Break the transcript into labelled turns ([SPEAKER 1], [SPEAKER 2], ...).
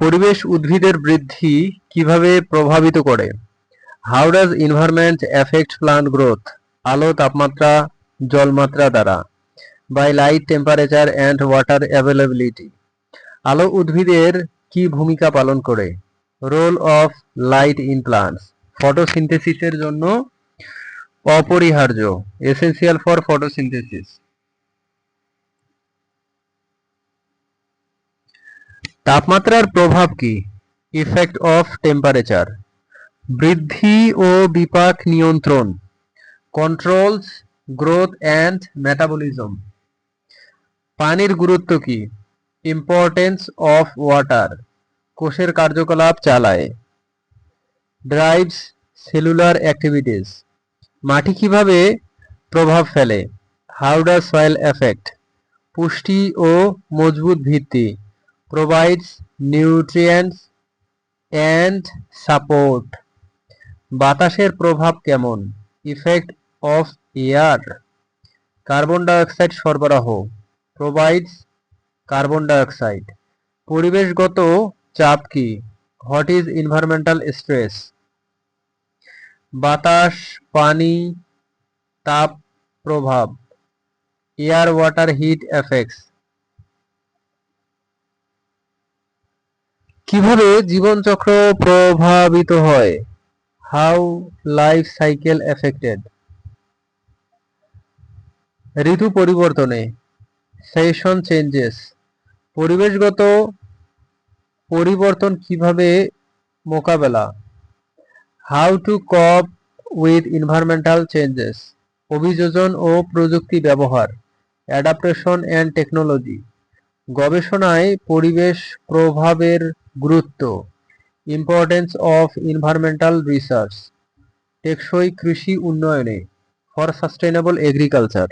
[SPEAKER 1] পরিবেশ উদ্ভিদের বৃদ্ধি কিভাবে প্রভাবিত করে? How does environment effect plant growth? আলো, তাপমাত্রা, জলমাত্রা দ্বারা। By light, temperature and water availability. আলো উদ্ভিদের কি ভূমিকা পালন করে? Role of light in plants. ফটোসিনথেসিসের জন্য অপরিহার্য, এসেনশিয়াল ফর ফটোসিনথেসিস। তাপমাত্রার প্রভাব কি? Effect of temperature. বৃদ্ধি ও বিপাক নিয়ন্ত্রণ। Controls growth and metabolism. পানির গুরুত্ব কি? Importance of water. কোষের কার্যকলাপ চালায়। Drives cellular activities. মাটি কিভাবে প্রভাব ফেলে? How does soil effect? পুষ্টি ও মজবুত ভিত্তি। Provides nutrients and support. বাতাসের প্রভাব কেমন? Effect of air. Carbon dioxide সরবরাহ। Provides carbon dioxide. পরিবেশগত চাপ কি? What is environmental stress? বাতাস, পানি, তাপ প্রভাব। Air water heat effects. কিভাবে জীবনচক্র প্রভাবিত হয়? How life cycle affected. ঋতু পরিবর্তনে। Season changes. পরিবেশগত পরিবর্তন কিভাবে মোকাবেলা? How to cope with environmental changes. অভিযোজন ও প্রযুক্তি ব্যবহার। Adaptation and technology. গবেষণায় পরিবেশ প্রভাবের গুরুত্ব। Importance of environmental research. টেকসই কৃষি উন্নয়নে। For sustainable agriculture.